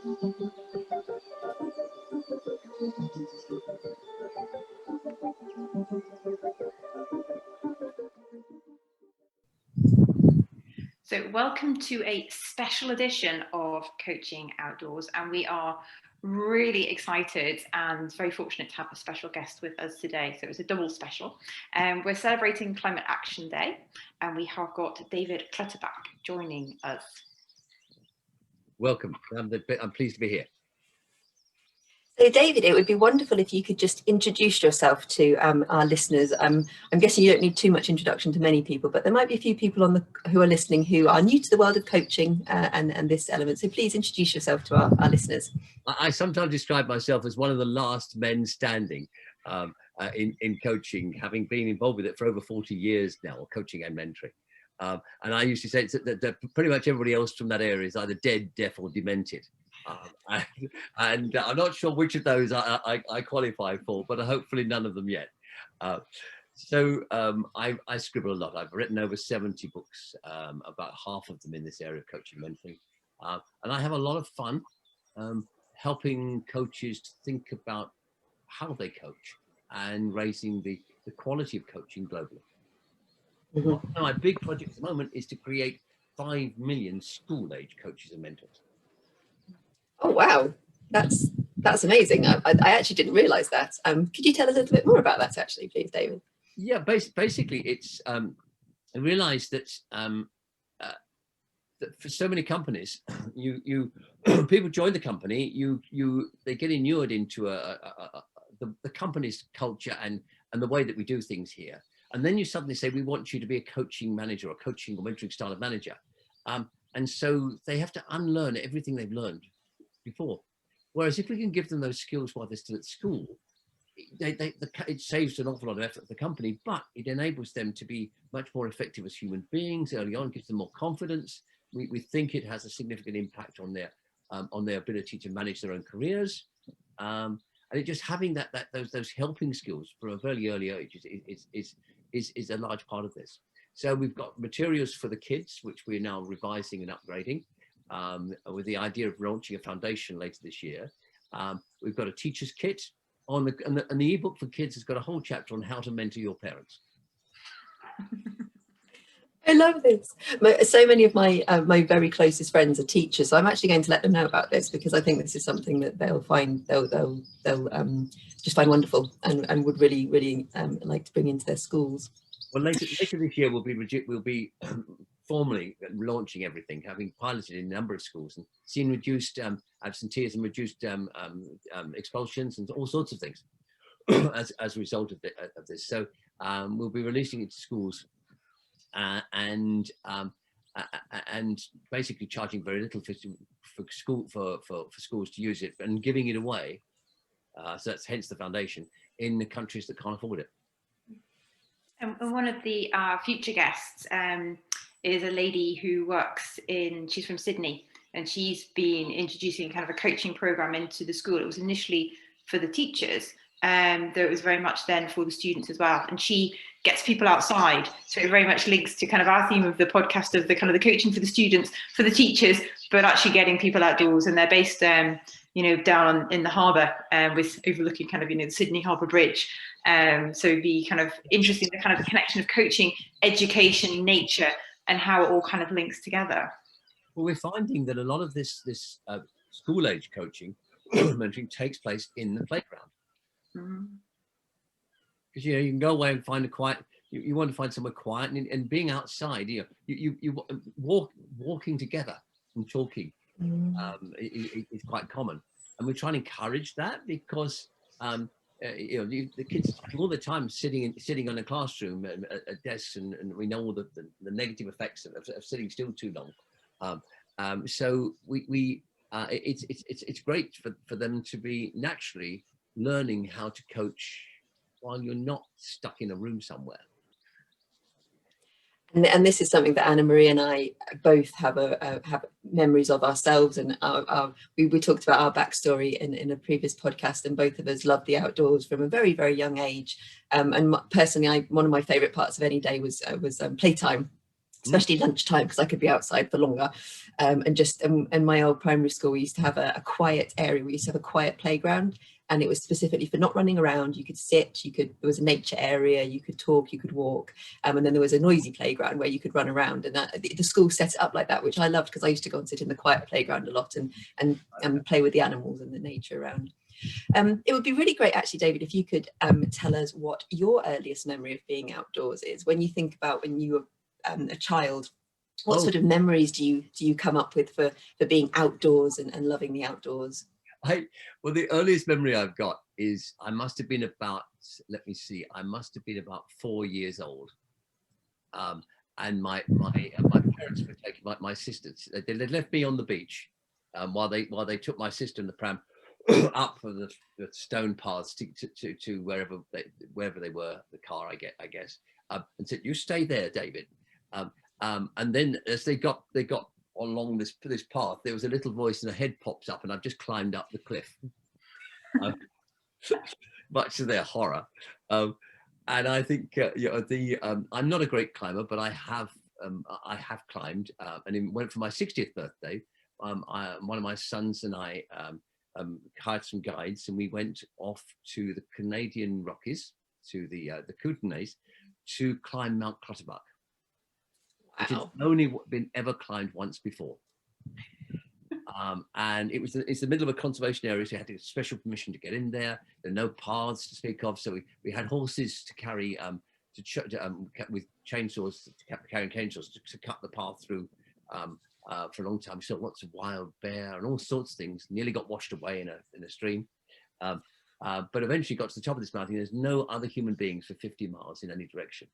So welcome to a special edition of Coaching Outdoors, and we are really excited and very fortunate to have a special guest with us today. So it's a double special. We're celebrating Climate Action Day, and we have got David Clutterbuck joining us. Welcome. I'm pleased to be here. So David, it would be wonderful if you could just introduce yourself to our listeners. I'm guessing you don't need too much introduction to many people, but there might be a few people who are listening who are new to the world of coaching and this element. So please introduce yourself to our listeners. I sometimes describe myself as one of the last men standing in coaching, having been involved with it for over 40 years now, coaching and mentoring. And I used to say that pretty much everybody else from that area is either dead, deaf or demented. And I'm not sure which of those I qualify for, but hopefully none of them yet. So I scribble a lot. I've written over 70 books, about half of them in this area of coaching mentoring. And I have a lot of fun helping coaches to think about how they coach and raising the quality of coaching globally. Mm-hmm. My big project at the moment is to create 5 million school-age coaches and mentors. Oh wow, that's amazing. I actually didn't realize that. Could you tell a little bit more about that actually, please, David? Yeah, basically it's I realized that that for so many companies, you people join the company, they get inured into the company's culture and the way that we do things here, and then you suddenly say, we want you to be a coaching manager or coaching or mentoring style of manager, and so they have to unlearn everything they've learned before. Whereas if we can give them those skills while they're still at school, it saves an awful lot of effort for the company, but it enables them to be much more effective as human beings early on, gives them more confidence. We think it has a significant impact on their ability to manage their own careers. And it just having those helping skills from a very early age is a large part of this. So we've got materials for the kids, which we're now revising and upgrading, with the idea of launching a foundation later this year. We've got a teacher's kit and the ebook for kids has got a whole chapter on how to mentor your parents. I love this. So many of my very closest friends are teachers, so I'm actually going to let them know about this because I think this is something that they'll just find wonderful and would really like to bring into their schools. Well, later this year we'll be formally launching everything, having piloted in a number of schools and seen reduced absenteeism, reduced expulsions, and all sorts of things as a result of this. So we'll be releasing it to schools and basically charging very little for schools to use it and giving it away. So that's hence the foundation in the countries that can't afford it. And one of the future guests is a lady who she's from Sydney, and she's been introducing kind of a coaching program into the school. It was initially for the teachers, though it was very much then for the students as well. And she gets people outside. So it very much links to kind of our theme of the podcast of the kind of the coaching for the students, for the teachers, but actually getting people outdoors. And they're based, down in the harbour, with overlooking kind of, the Sydney Harbour Bridge. So it'd be kind of interesting, the kind of the connection of coaching, education, nature, and how it all kind of links together. Well, we're finding that a lot of this school-age coaching mentoring takes place in the playground. Because you can go away and find a quiet. You want to find somewhere quiet, and being outside, walking together and talking is quite common, and we're trying to encourage that because the kids all the time sitting in a classroom at desks, and we know all the negative effects of sitting still too long. So it's great for them to be naturally learning how to coach while you're not stuck in a room somewhere. And this is something that Anna Marie and I both have memories of ourselves, and we talked about our backstory in a previous podcast, and both of us loved the outdoors from a very, very young age. And personally, one of my favourite parts of any day was playtime. especially lunchtime, because I could be outside for longer. And my old primary school, we used to have a quiet area. We used to have a quiet playground, and it was specifically for not running around. You could sit, there was a nature area, you could talk, you could walk. And then there was a noisy playground where you could run around, and the school set it up like that, which I loved, because I used to go and sit in the quiet playground a lot and play with the animals and the nature around. It would be really great, actually, David, if you could tell us what your earliest memory of being outdoors is. When you think about when you were a child, what sort of memories do you come up with for being outdoors and loving the outdoors? Well, the earliest memory I've got is I must have been about, let me see, I must have been about 4 years old. And my parents were taking my sisters. They left me on the beach while they took my sister in the pram up for the stone paths to wherever they were, the car, I guess, and said, "You stay there, David." And then as they got along this path, there was a little voice and a head pops up, and I've just climbed up the cliff, much to their horror. And I think I'm not a great climber, but I have climbed, and it went for my 60th birthday. One of my sons and I hired some guides, and we went off to the Canadian Rockies, to the Kootenays, to climb Mount Clutterbuck, which has only been ever climbed once before. And it's the middle of a conservation area, so you had to get special permission to get in there. There are no paths to speak of, so we had horses to carry with chainsaws, carrying chainsaws to cut the path through. For a long time, we saw lots of wild bear and all sorts of things. Nearly got washed away in a stream, but eventually got to the top of this mountain. There's no other human beings for 50 miles in any direction,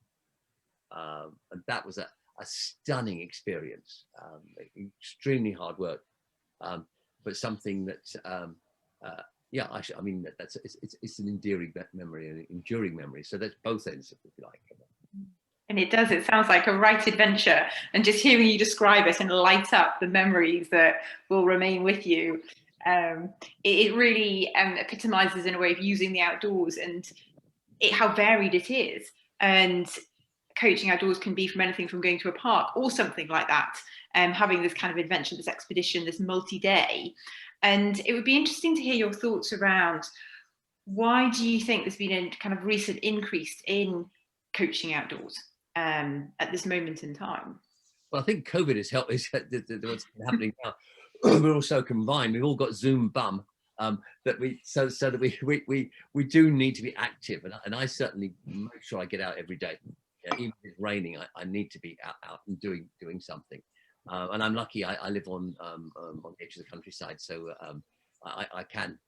and that was a stunning experience. Extremely hard work, but something that it's an endearing memory, an enduring memory. So that's both ends, if you like. And it sounds like a right adventure, and just hearing you describe it and light up the memories that will remain with you, it really epitomizes in a way of using the outdoors and how varied it is. And coaching outdoors can be from anything from going to a park or something like that, having this kind of adventure, this expedition, this multi-day. And it would be interesting to hear your thoughts around, why do you think there's been a kind of recent increase in coaching outdoors at this moment in time? Well, I think COVID has helped. What's happening now. We're all so combined. We've all got Zoom bum, that we do need to be active, and I certainly make sure I get out every day. Even if it's raining, I need to be out and doing something. And I'm lucky. I live on the edge of the countryside, so I can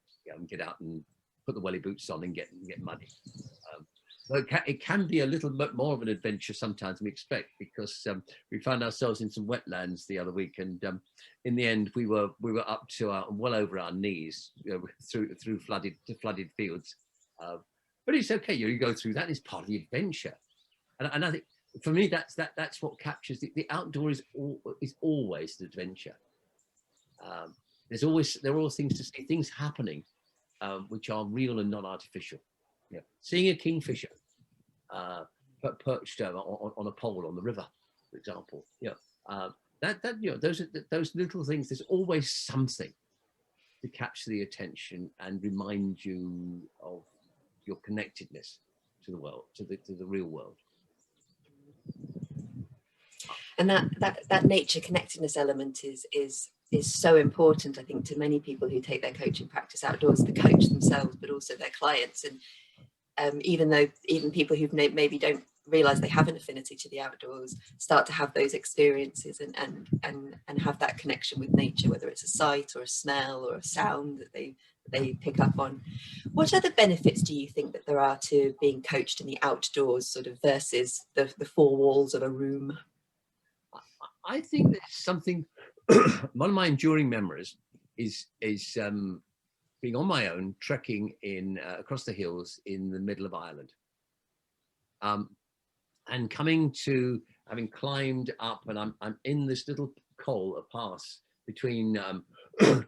get out and put the welly boots on and get muddy. So it can be a little bit more of an adventure sometimes than we expect, because we found ourselves in some wetlands the other week, and in the end we were up to well over our knees, through flooded fields. But it's okay. You go through that. It's part of the adventure, and I think for me that's what captures the outdoor is always an adventure. There are always things to see, things happening, which are real and not artificial. Seeing a kingfisher perched on a pole on the river, for example. Those little things. There's always something to capture the attention and remind you of your connectedness to the world, to the real world. And that nature connectedness element is so important, I think, to many people who take their coaching practice outdoors, the coach themselves, but also their clients. And even people who maybe don't realize they have an affinity to the outdoors start to have those experiences and have that connection with nature, whether it's a sight or a smell or a sound that they pick up on. What other benefits do you think that there are to being coached in the outdoors, sort of, versus the four walls of a room? I think there's something. One of my enduring memories is being on my own, trekking across the hills in the middle of Ireland, and coming to having climbed up, and I'm in this little col, a pass between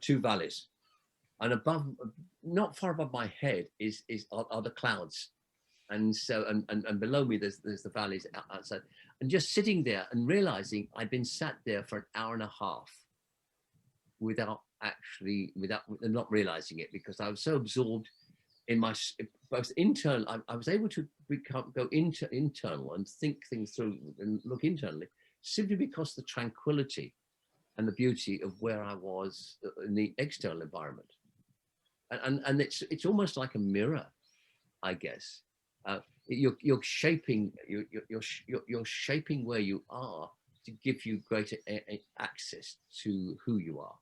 two valleys, and above, not far above my head, are the clouds, and so and below me there's the valleys outside, and just sitting there and realizing I'd been sat there for an hour and a half without not realizing it, because I was so absorbed in my both internal. I was able to go into internal and think things through and look internally, simply because the tranquility and the beauty of where I was in the external environment. And it's almost like a mirror, I guess. You're shaping where you are to give you greater access to who you are.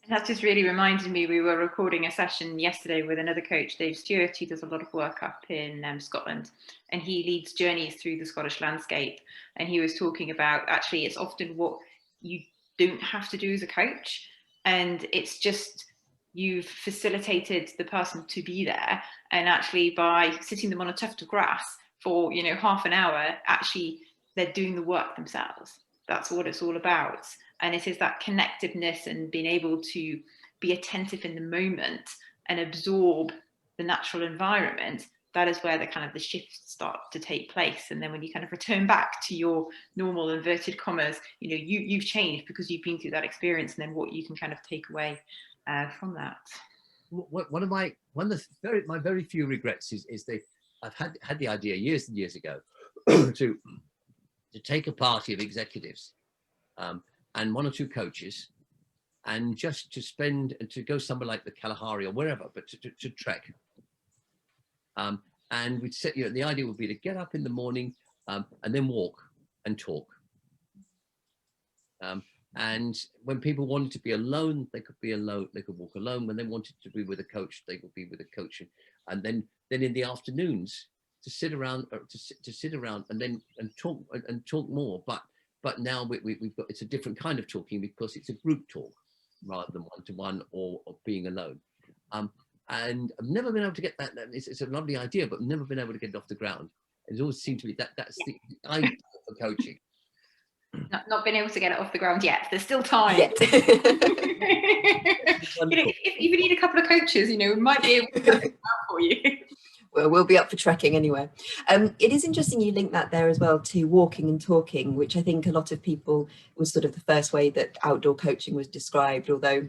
And that just really reminded me, we were recording a session yesterday with another coach, Dave Stewart, who does a lot of work up in Scotland, and he leads journeys through the Scottish landscape. And he was talking about, actually, it's often what you don't have to do as a coach, and it's just you've facilitated the person to be there, and actually by sitting them on a tuft of grass for half an hour, actually they're doing the work themselves. That's what it's all about. And it is that connectiveness and being able to be attentive in the moment and absorb the natural environment. That is where the shifts start to take place. And then when you kind of return back to your normal inverted commas, you've changed because you've been through that experience, and then what you can kind of take away from that. One of my very few regrets is I've had the idea years and years ago to take a party of executives and one or two coaches, and just to go somewhere like the Kalahari or wherever, but to trek. And we'd set, the idea would be to get up in the morning and then walk and talk. And when people wanted to be alone, they could be alone. They could walk alone. When they wanted to be with a coach, they would be with a coach. And then in the afternoons, to sit around and talk more. But now we've got, it's a different kind of talking, because it's a group talk rather than one-to-one or being alone. And I've never been able to get that. It's a lovely idea, but never been able to get it off the ground. It's always seemed to be that's the idea for coaching. Not been able to get it off the ground yet. There's still time. If you need a couple of coaches, we might be able to work it out for you. Well, we'll be up for trekking anyway. It is interesting you link that there as well to walking and talking, which I think a lot of people was sort of the first way that outdoor coaching was described, although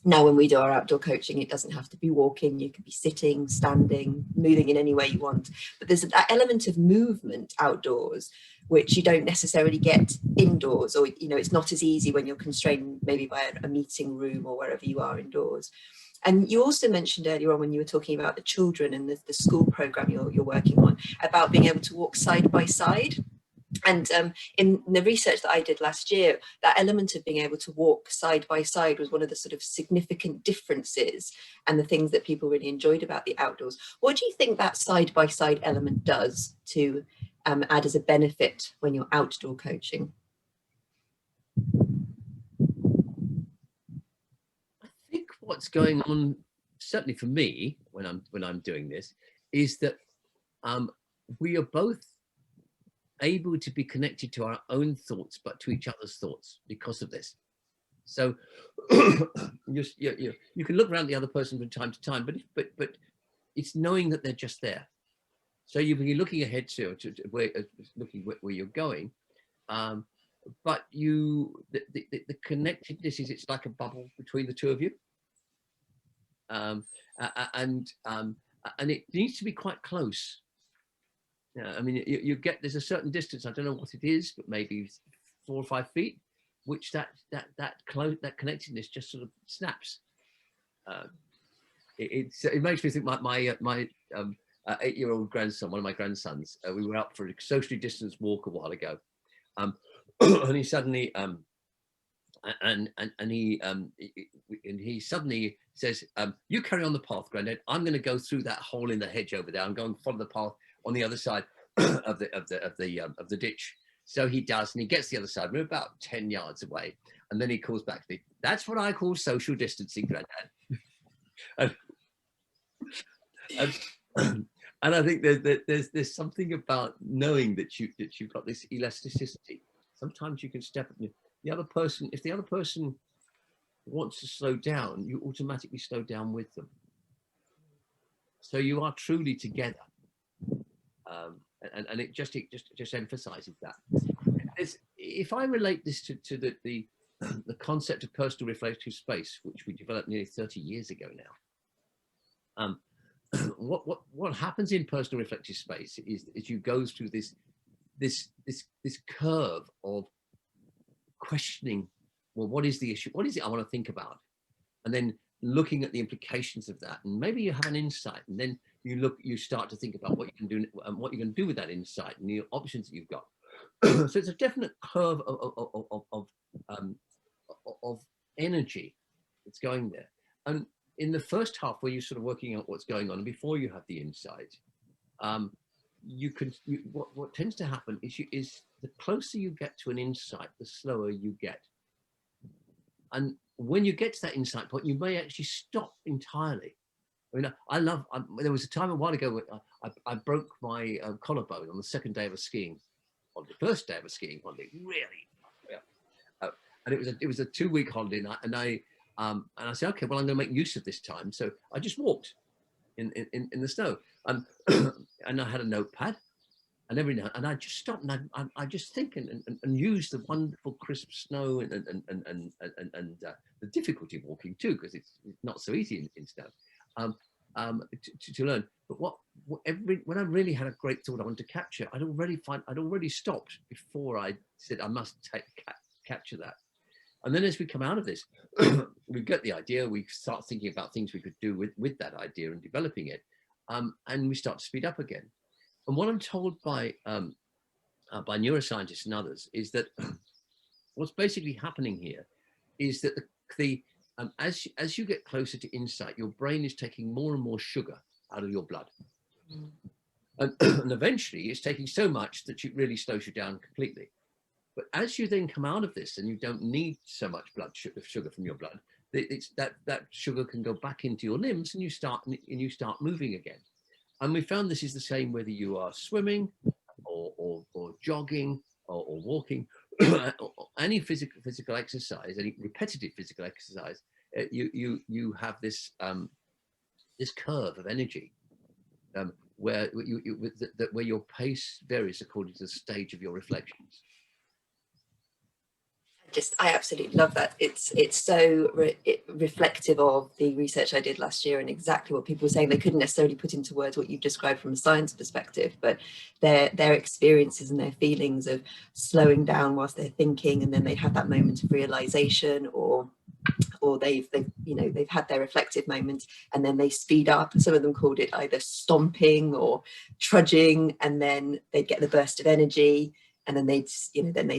now when we do our outdoor coaching, it doesn't have to be walking. You could be sitting, standing, moving in any way you want. But there's that element of movement outdoors, which you don't necessarily get indoors, or, it's not as easy when you're constrained maybe by a meeting room or wherever you are indoors. And you also mentioned earlier on, when you were talking about the children and the school program you're working on, about being able to walk side by side. And in the research that I did last year, that element of being able to walk side by side was one of the sort of significant differences and the things that people really enjoyed about the outdoors. What do you think that side by side element does to add as a benefit when you're outdoor coaching? I think what's going on, certainly for me, when I'm doing this, is that we are both able to be connected to our own thoughts, but to each other's thoughts because of this. So you can look around the other person from time to time, but it's knowing that they're just there. So you're looking ahead to looking where you're going, but the connectedness is, it's like a bubble between the two of you, and it needs to be quite close. Yeah, I mean, you get, there's a certain distance, I don't know what it is, but maybe 4 or 5 feet, which that connectedness just sort of snaps. It makes me think my 8-year-old grandson, one of my grandsons, we were out for a socially distanced walk a while ago, and he suddenly he suddenly says, "You carry on the path, Granddad. I'm going to go through that hole in the hedge over there. I'm going to follow the path on the other side of the ditch." So he does, and he gets the other side. We're about 10 yards away, and then he calls back to me, "That's what I call social distancing, Granddad." And I think there's something about knowing that you've got this elasticity. Sometimes you can step up. The other person, if the other person wants to slow down, you automatically slow down with them. So you are truly together. and it just emphasizes that. If I relate this to the concept of personal reflective space, which we developed nearly 30 years ago now, what happens in personal reflective space is you go through this curve of questioning, well, what is the issue? What is it I want to think about? And then looking at the implications of that, and maybe you have an insight, and then you start to think about what you can do and what you're going to do with that insight and the options that you've got. So it's a definite curve of energy that's going there. And in the first half, where you're sort of working out what's going on, and before you have the insight, what tends to happen is the closer you get to an insight, the slower you get. And when you get to that insight point, you may actually stop entirely. I mean, there was a time a while ago when I broke my collarbone on the second day of a skiing holiday, first day of a skiing holiday, really. Yeah. And it was a 2-week holiday, and I said, okay, well, I'm going to make use of this time. So I just walked in the snow, and I had a notepad, and every now and I just stopped and I just think and use the wonderful crisp snow and the difficulty of walking too, because it's not so easy in snow, to learn. But when I really had a great thought I wanted to capture, I'd already stopped before I said I must capture that. And then as we come out of this, we get the idea, we start thinking about things we could do with that idea and developing it, and we start to speed up again. And what I'm told by neuroscientists and others is that what's basically happening here is that as you get closer to insight, your brain is taking more and more sugar out of your blood. And eventually it's taking so much that it really slows you down completely. But as you then come out of this and you don't need so much sugar from your blood, that sugar can go back into your limbs and you start moving again. And we found this is the same whether you are swimming or jogging or walking, or any physical exercise, any repetitive physical exercise. You have this this curve of energy where where your pace varies according to the stage of your reflections. I absolutely love that. It's so reflective of the research I did last year, and exactly what people were saying. They couldn't necessarily put into words what you've described from a science perspective, but their experiences and their feelings of slowing down whilst they're thinking, and then they have that moment of realization, or they've had their reflective moments and then they speed up. And some of them called it either stomping or trudging, and then they'd get the burst of energy. And then they'd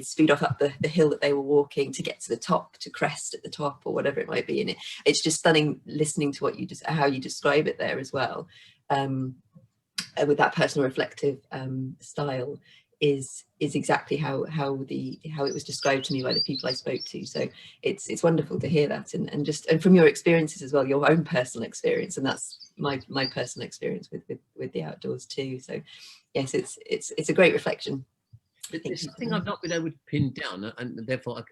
speed off up the hill that they were walking to get to the top, to crest at the top, or whatever it might be. And it's just stunning listening to how you describe it there as well, with that personal reflective style is exactly how it was described to me by the people I spoke to. So it's wonderful to hear that, and from your experiences as well, your own personal experience, and that's my personal experience with the outdoors too. So yes, it's a great reflection. It's something I've not been able to pin down, and therefore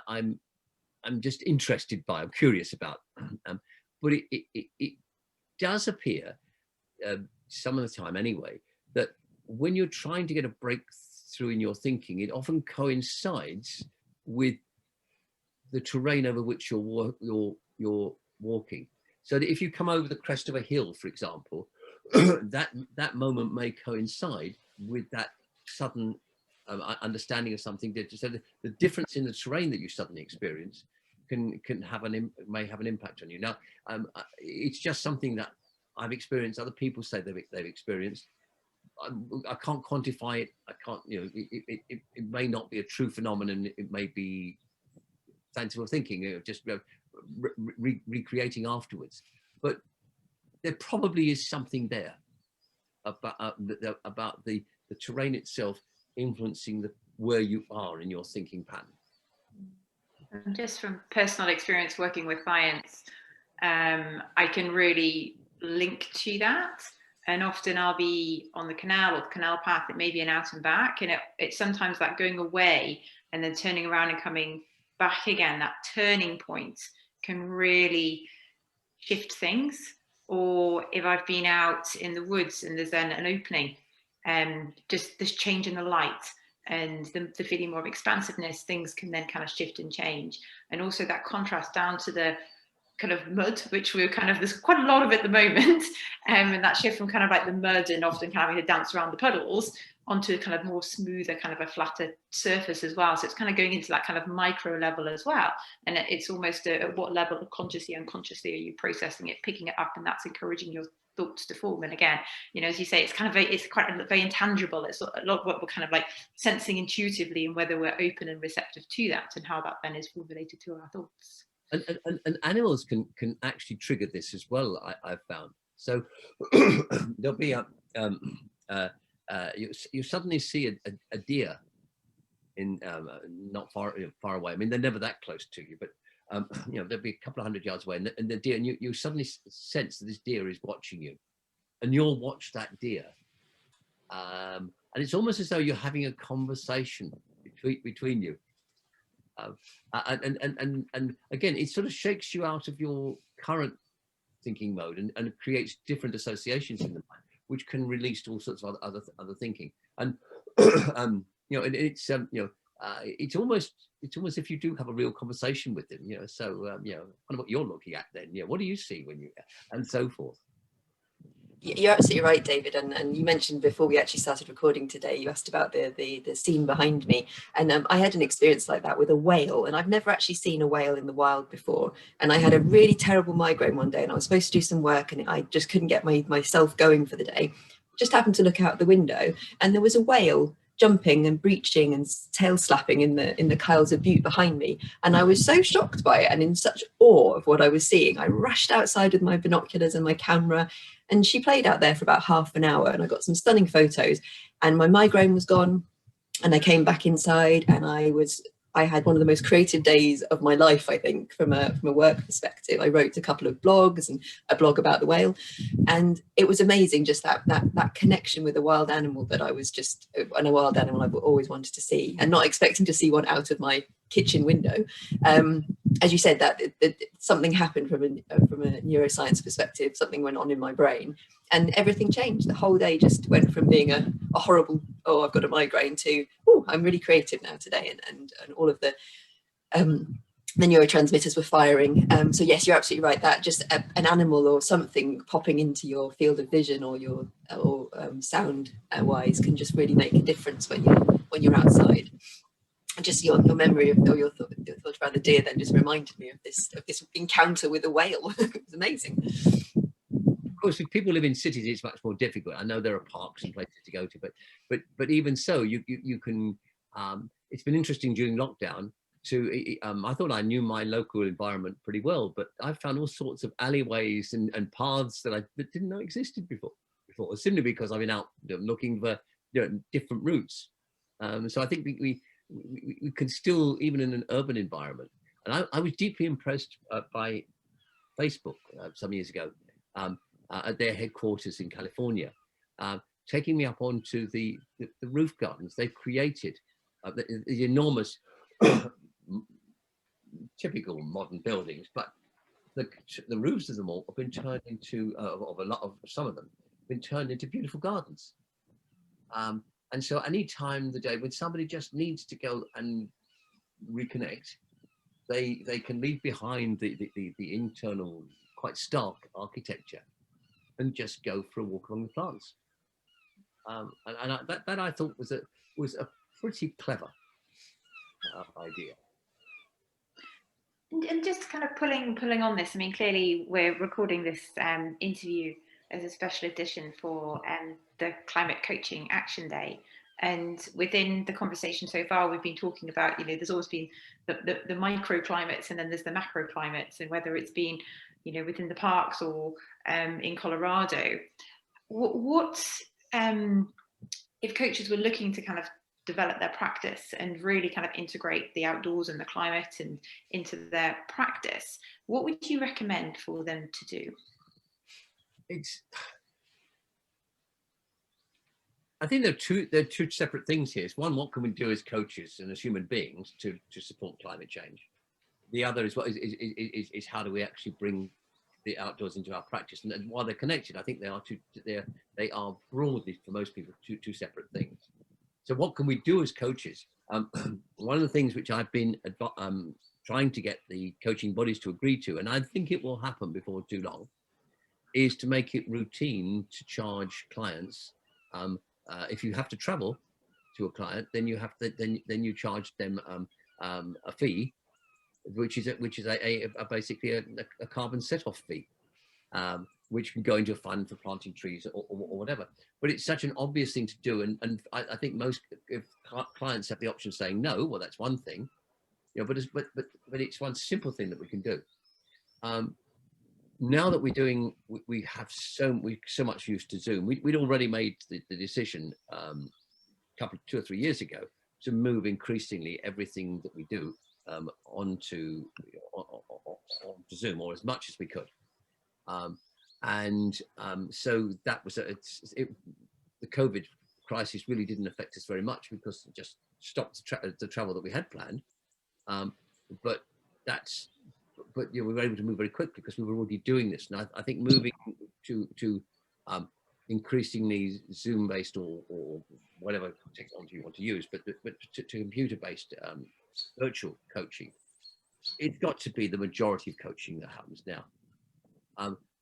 I'm just interested by, I'm curious about. But it does appear, some of the time anyway, that when you're trying to get a breakthrough in your thinking, it often coincides with the terrain over which you're walking. So that if you come over the crest of a hill, for example, that moment may coincide with that sudden understanding of something. So the difference in the terrain that you suddenly experience may have an impact on you. Now, it's just something that I've experienced. Other people say they've experienced. I can't quantify it. I can't. It may not be a true phenomenon. It may be fanciful thinking, just recreating afterwards. But there probably is something there about the terrain itself influencing where you are in your thinking pattern. And just from personal experience working with clients, I can really link to that. And often I'll be on the canal or the canal path, it may be an out and back, and it's sometimes that going away and then turning around and coming back again, that turning point can really shift things. Or if I've been out in the woods and there's then an opening, just this change in the light and the feeling more of expansiveness, things can then kind of shift and change. And also that contrast down to the kind of mud, which we're kind of, there's quite a lot of at the moment, and that shift from kind of like the mud and often kind of having to dance around the puddles onto kind of more smoother, kind of a flatter surface as well. So it's kind of going into that kind of micro level as well. And it's almost at what level of consciously, unconsciously are you processing it, picking it up, and that's encouraging your thoughts to form. And again, you know, as you say, it's kind of it's quite very intangible. It's a lot of what we're kind of like sensing intuitively, and whether we're open and receptive to that, and how that then is formulated to our thoughts. And animals can actually trigger this as well, I've found. So there'll be you suddenly see a deer in not far away. I mean, they're never that close to you, but you know, there'll be a couple of 100 yards away, and the deer, and you suddenly sense that this deer is watching you, and you'll watch that deer, and it's almost as though you're having a conversation between you. And again, it sort of shakes you out of your current thinking mode and creates different associations in the mind, which can release all sorts of other thinking. And you know, it's you know, it's almost if you do have a real conversation with them, you know. So you know, kind of what you're looking at then, you know, what do you see when you, and so forth. You're absolutely right, David, and you mentioned before we actually started recording today, you asked about the scene behind me, and I had an experience like that with a whale, and I've never actually seen a whale in the wild before, and I had a really terrible migraine one day, and I was supposed to do some work, and I just couldn't get myself going for the day. Just happened to look out the window, and there was a whale jumping and breaching and tail slapping in the Kyles of Butte behind me, and I was so shocked by it and in such awe of what I was seeing. I rushed outside with my binoculars and my camera, and she played out there for about half an hour, and I got some stunning photos, and my migraine was gone, and I came back inside, and I had one of the most creative days of my life, I think, from a work perspective. I wrote a couple of blogs and a blog about the whale, and it was amazing, just that connection with a wild animal that I was just, and a wild animal I've always wanted to see, and not expecting to see one out of my kitchen window. As you said, that something happened from a neuroscience perspective, something went on in my brain, and everything changed. The whole day just went from being a horrible, oh, I've got a migraine, to, oh, I'm really creative now today, and all of the neurotransmitters were firing. So yes, you're absolutely right, that just an animal or something popping into your field of vision or your sound wise can just really make a difference when you're outside. And just your memory of, or your thought about the deer then just reminded me of this encounter with a whale. It was amazing. Of course, if people live in cities, it's much more difficult. I know there are parks and places to go to, but even so, you can. It's been interesting during lockdown. I thought I knew my local environment pretty well, but I found all sorts of alleyways and paths that didn't know existed before, simply because I've been out looking for different routes. So I think we can still, even in an urban environment. And I was deeply impressed by Facebook some years ago at their headquarters in California, taking me up onto the roof gardens they've created, the enormous, typical modern buildings, but the roofs of them all have been turned into, some of them, been turned into beautiful gardens. And so any time of the day when somebody just needs to go and reconnect, they can leave behind the internal, quite stark architecture and just go for a walk along the plants. That I thought was a pretty clever idea. And just kind of pulling on this, I mean, clearly we're recording this interview as a special edition for the Climate Coaching Action Day. And within the conversation so far, we've been talking about, there's always been the microclimates, and then there's the macroclimates, and whether it's been, within the parks or in Colorado. What if coaches were looking to kind of develop their practice and really kind of integrate the outdoors and the climate and into their practice, what would you recommend for them to do? I think there are two separate things here. It's one, what can we do as coaches and as human beings to support climate change? The other is how do we actually bring the outdoors into our practice. And while they're connected, I think they are broadly, for most people, two separate things. So what can we do as coaches? One of the things which I've been trying to get the coaching bodies to agree to, and I think it will happen before too long, is to make it routine to charge clients. If you have to travel to a client, then you have to then you charge them a fee, which is basically a carbon set-off fee, which can go into a fund for planting trees or whatever. But it's such an obvious thing to do, and I think most, if clients have the option of saying no, well, that's one thing, you know. But it's one simple thing that we can do. Now that we have so much used to Zoom. We'd already made the decision 2 or 3 years ago to move increasingly everything that we do onto Zoom, or as much as we could. So that was the COVID crisis really didn't affect us very much, because it just stopped the travel that we had planned. But you know, we were able to move very quickly because we were already doing this. And I think moving to increasingly Zoom-based or whatever technology you want to use, but to computer-based virtual coaching, it's got to be the majority of coaching that happens now.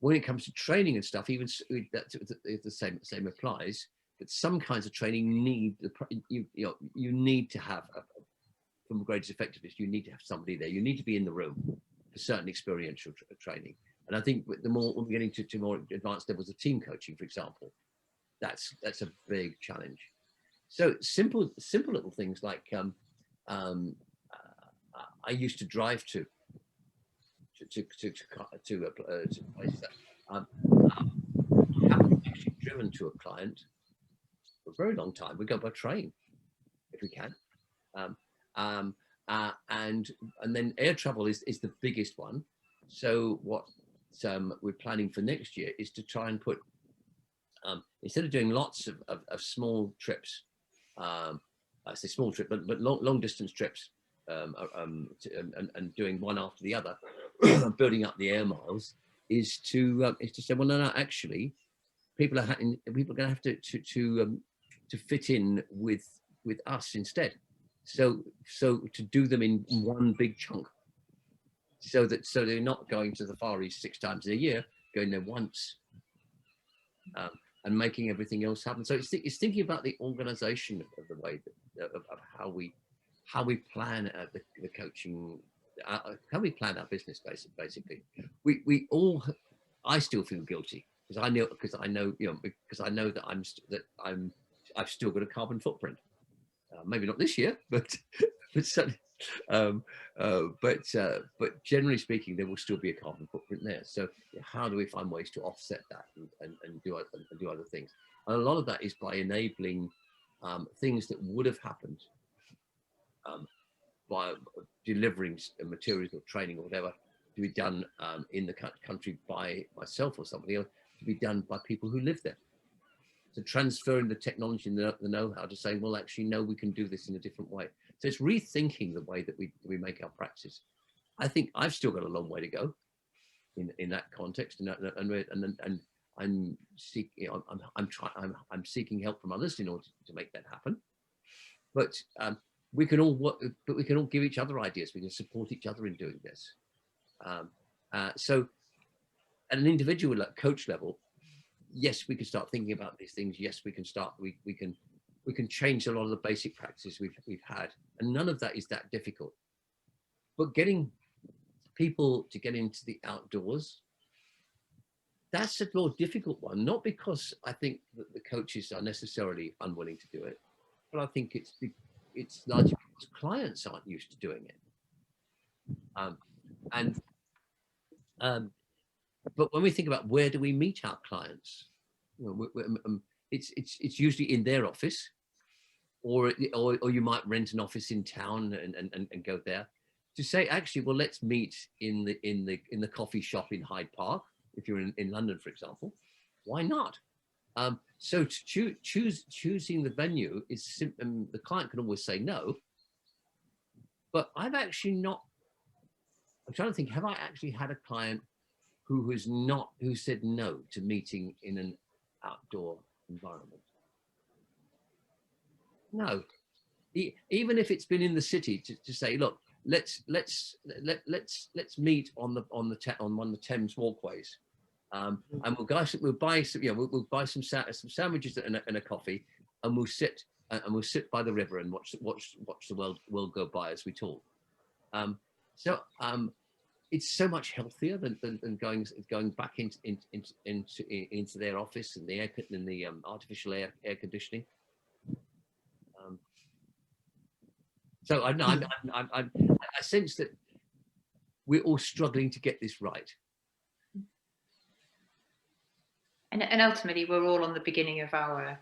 When it comes to training and stuff, even the same applies. But some kinds of training need you need to have for greatest effectiveness. You need to have somebody there. You need to be in the room for certain experiential training. And I think the more we're getting to more advanced levels of team coaching, for example, that's a big challenge. So simple little things like I used to drive to places that I haven't actually driven to a client for a very long time. We go by train if we can, and then air travel is the biggest one. So what we're planning for next year is to try and put instead of doing lots of small trips, I say small trip, but long distance trips, and doing one after the other, building up the air miles, is to say, well, no, actually, people are going to have to fit in with us instead. So to do them in one big chunk, so they're not going to the Far East 6 times a year, going there once, and making everything else happen. So it's thinking about the organisation of the way of how we plan the coaching, how we plan our business. Basically, I still feel guilty because I know that I've still got a carbon footprint. Maybe not this year, but certainly, but generally speaking, there will still be a carbon footprint there. So how do we find ways to offset that and do other things? And a lot of that is by enabling things that would have happened by delivering materials or training or whatever to be done in the country by myself or somebody else, to be done by people who live there. So transferring the technology and the know-how to say, well, actually, no, we can do this in a different way. So it's rethinking the way that we make our practice. I think I've still got a long way to go in that context, and I'm seeking help from others in order to make that happen. But we can all work, but we can all give each other ideas. We can support each other in doing this. So at an individual coach level, yes, we can start thinking about these things. Yes, we can start. We can change a lot of the basic practices we've had, and none of that is that difficult. But getting people to get into the outdoors, that's a more difficult one. Not because I think that the coaches are necessarily unwilling to do it, but I think it's largely because clients aren't used to doing it. But when we think about where do we meet our clients, you know, it's usually in their office, or you might rent an office in town and go there. To say, actually, well, let's meet in the coffee shop in Hyde Park if you're in London, for example. Why not? So to choosing the venue is simple. The client can always say no, but I've actually not. I'm trying to think. Have I actually had a client who said no to meeting in an outdoor environment? No. Even if it's been in the city, to say, look, let's meet on one of the Thames walkways, and we'll buy some sandwiches and a coffee, and we'll sit by the river and watch the world go by as we talk. It's so much healthier than going back into their office and the artificial air conditioning. So I sense that we're all struggling to get this right. And ultimately, we're all on the beginning of our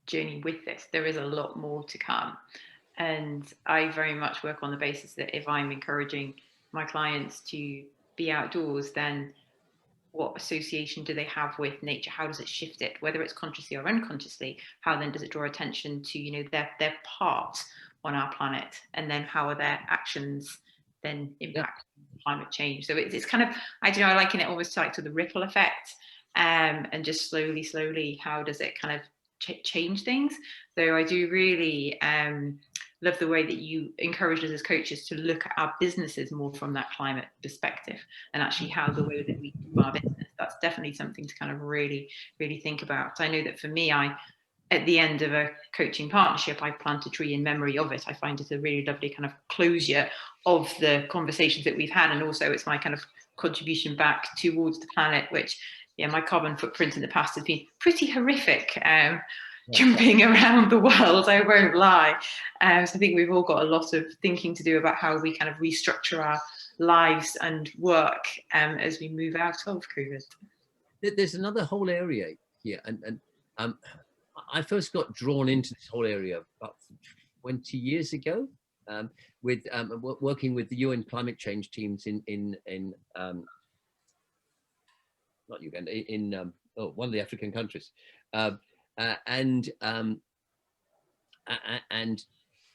journey with this. There is a lot more to come. And I very much work on the basis that if I'm encouraging my clients to be outdoors, then what association do they have with nature? How does it shift it, whether it's consciously or unconsciously? How then does it draw attention to, their part on our planet? And then how are their actions then impact climate change? So it's kind of, I liken it almost to the ripple effect, and just slowly, how does it kind of change things? So I do really love the way that you encourage us as coaches to look at our businesses more from that climate perspective, and actually how the way that we do our business, that's definitely something to kind of really think about. I know that for me, at the end of a coaching partnership, I plant a tree in memory of it. I find it a really lovely kind of closure of the conversations that we've had, and also it's my kind of contribution back towards the planet, which my carbon footprint in the past has been pretty horrific. Jumping around the world, I won't lie. So I think we've all got a lot of thinking to do about how we kind of restructure our lives and work as we move out of COVID. There's another whole area here, and I first got drawn into this whole area about 20 years ago, with working with the UN climate change teams in not Uganda, in one of the African countries. And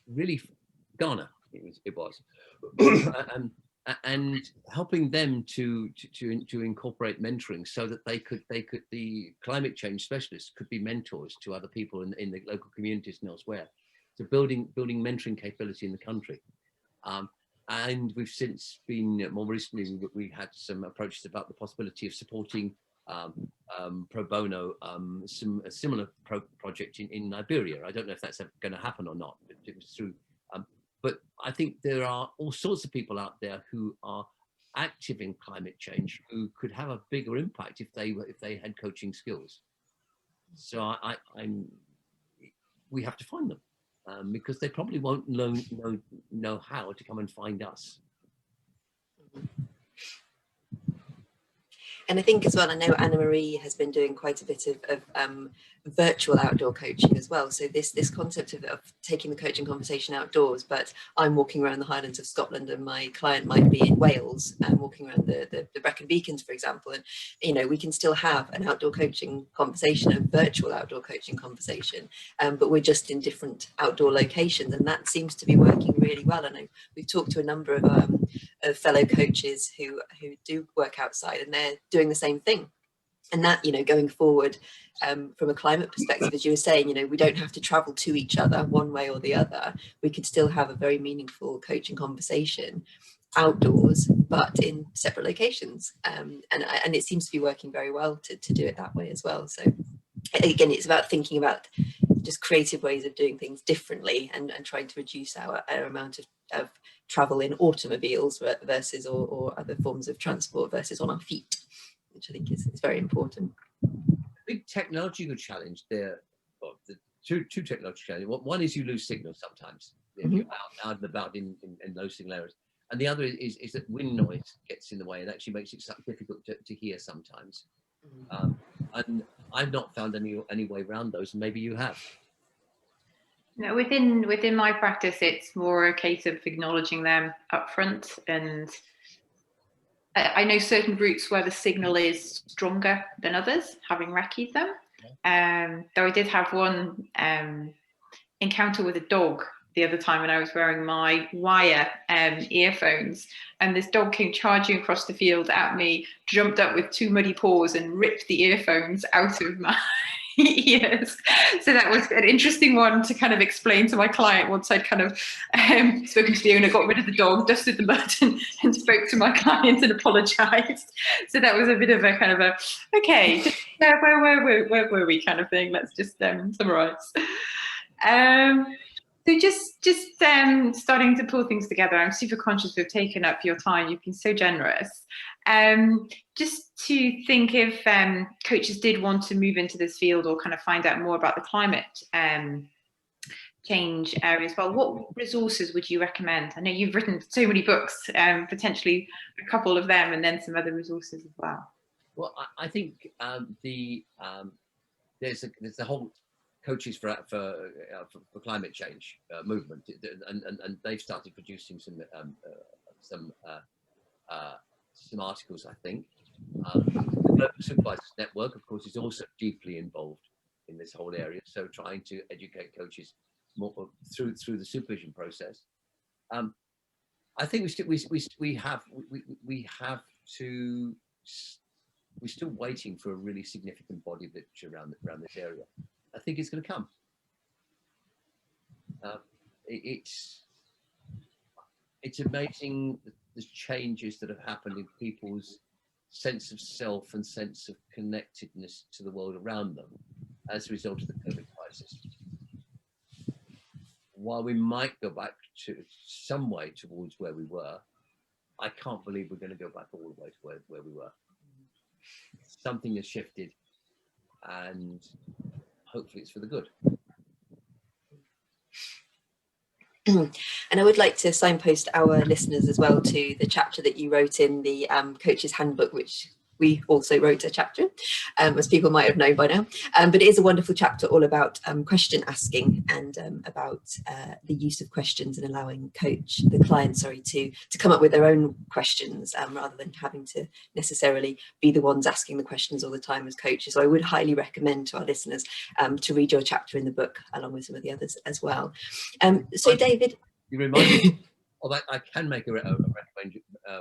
really Ghana it was and helping them to incorporate mentoring, so that the climate change specialists could be mentors to other people in the local communities and elsewhere. So building mentoring capability in the country. And we've since been, more recently, we had some approaches about the possibility of supporting pro bono a similar project in Liberia. I don't know if that's ever going to happen or not, but it was through. But I think there are all sorts of people out there who are active in climate change who could have a bigger impact if they had coaching skills. So we have to find them, because they probably won't know how to come and find us. And I think as well, I know Anna Marie has been doing quite a bit of virtual outdoor coaching as well. So this concept of taking the coaching conversation outdoors, but I'm walking around the Highlands of Scotland and my client might be in Wales and walking around the Brecon Beacons, for example. And, we can still have an outdoor coaching conversation, a virtual outdoor coaching conversation, but we're just in different outdoor locations. And that seems to be working really well. And we've talked to a number of fellow coaches who do work outside, and they're doing the same thing. And that, going forward, from a climate perspective, as you were saying, we don't have to travel to each other one way or the other. We could still have a very meaningful coaching conversation outdoors, but in separate locations. And it seems to be working very well to do it that way as well. So again, it's about thinking about just creative ways of doing things differently, and trying to reduce our amount of travel in automobiles versus or other forms of transport versus on our feet, which I think is very important. Big technological challenge there. Well, the two technological challenges. One is you lose signal sometimes if you're out and about in low signal areas, and the other is that wind noise gets in the way and actually makes it difficult to hear sometimes. And I've not found any way around those, and maybe you have. No, within my practice, it's more a case of acknowledging them up front. And I know certain routes where the signal is stronger than others, having recce'd them. Though I did have one encounter with a dog the other time when I was wearing my wire earphones, and this dog came charging across the field at me, jumped up with 2 muddy paws and ripped the earphones out of my ears. So that was an interesting one to kind of explain to my client once I'd kind of spoken to the owner, got rid of the dog, dusted the mud, and spoke to my client and apologized. So that was a bit of a kind of a, okay, where were we kind of thing. Let's just summarize. So just starting to pull things together. I'm super conscious we've taken up your time. You've been so generous. Just to think if coaches did want to move into this field or kind of find out more about the climate change area as well, what resources would you recommend? I know you've written so many books, potentially a couple of them, and then some other resources as well. Well, I think there's the whole coaches for climate change movement, and they've started producing some articles, I think. The Global Supervisors Network, of course, is also deeply involved in this whole area, so trying to educate coaches more through the supervision process. I think we're still waiting for a really significant body of literature around this area. I think it's going to come. It's amazing the changes that have happened in people's sense of self and sense of connectedness to the world around them as a result of the COVID crisis. While we might go back to some way towards where we were, I can't believe we're going to go back all the way to where we were. Something has shifted, and hopefully it's for the good. And I would like to signpost our listeners as well to the chapter that you wrote in the Coach's Handbook, which we also wrote a chapter, as people might have known by now. But it is a wonderful chapter all about question asking and about the use of questions and allowing the client, to come up with their own questions rather than having to necessarily be the ones asking the questions all the time as coaches. So I would highly recommend to our listeners to read your chapter in the book along with some of the others as well. So David, you remind me of I can make a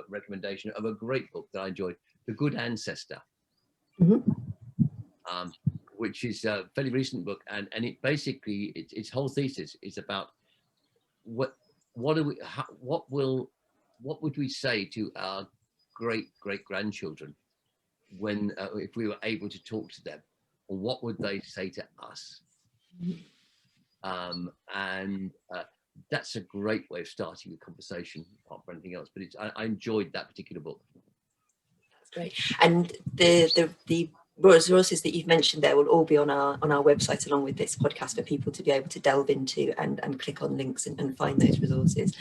recommendation of a great book that I enjoyed, The Good Ancestor, which is a fairly recent book, and it basically its whole thesis is about what would we say to our great grandchildren when if we were able to talk to them, or what would they say to us? That's a great way of starting a conversation, apart from anything else. But I enjoyed that particular book. That's great. And the resources that you've mentioned there will all be on our website along with this podcast for people to be able to delve into and click on links and find those resources.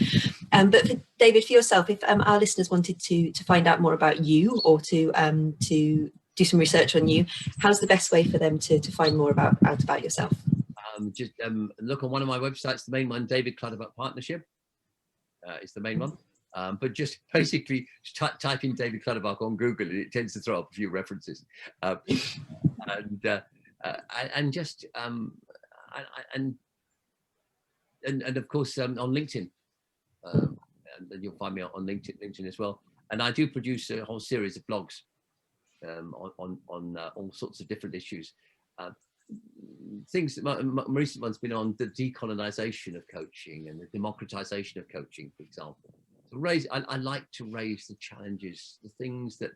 But for David, for yourself, if our listeners wanted to find out more about you or to do some research on you, how's the best way for them to find more out about yourself? Just look on one of my websites, the main one, David Clutterbuck Partnership. It's the main one. But just basically type in David Clutterbuck on Google, and it tends to throw up a few references. And of course on LinkedIn, and you'll find me on LinkedIn as well. And I do produce a whole series of blogs on all sorts of different issues. Things that my recent one's been on the decolonization of coaching and the democratization of coaching, for example. So I like to raise the challenges, the things that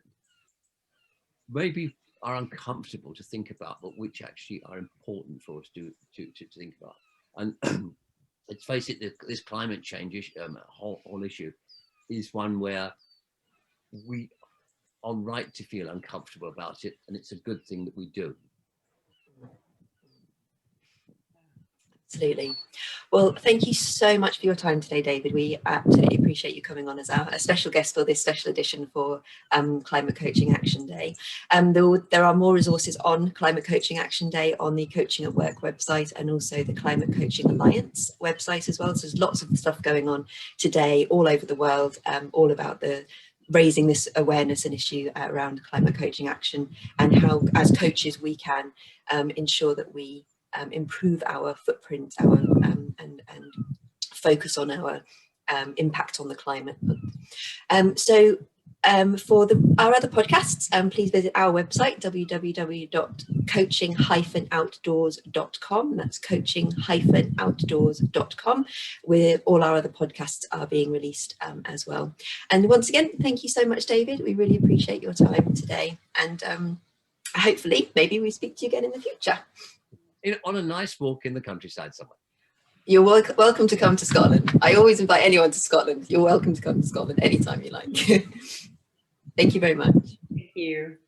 maybe are uncomfortable to think about, but which actually are important for us to think about. And let's face it, this climate change whole issue is one where we are right to feel uncomfortable about it, and it's a good thing that we do. Absolutely. Well, thank you so much for your time today, David. We absolutely appreciate you coming on as a special guest for this special edition for Climate Coaching Action Day. There are more resources on Climate Coaching Action Day on the Coaching at Work website and also the Climate Coaching Alliance website as well. So there's lots of stuff going on today all over the world, all about raising this awareness and issue around climate coaching action and how, as coaches, we can ensure that we improve our footprint, and focus on our impact on the climate month. For our other podcasts, please visit our website, www.coaching-outdoors.com. That's coaching-outdoors.com, where all our other podcasts are being released as well. And once again, thank you so much, David. We really appreciate your time today. And hopefully, maybe we speak to you again in the future. On a nice walk in the countryside somewhere. You're welcome to come to Scotland. I always invite anyone to Scotland. You're welcome to come to Scotland anytime you like. Thank you very much. Thank you.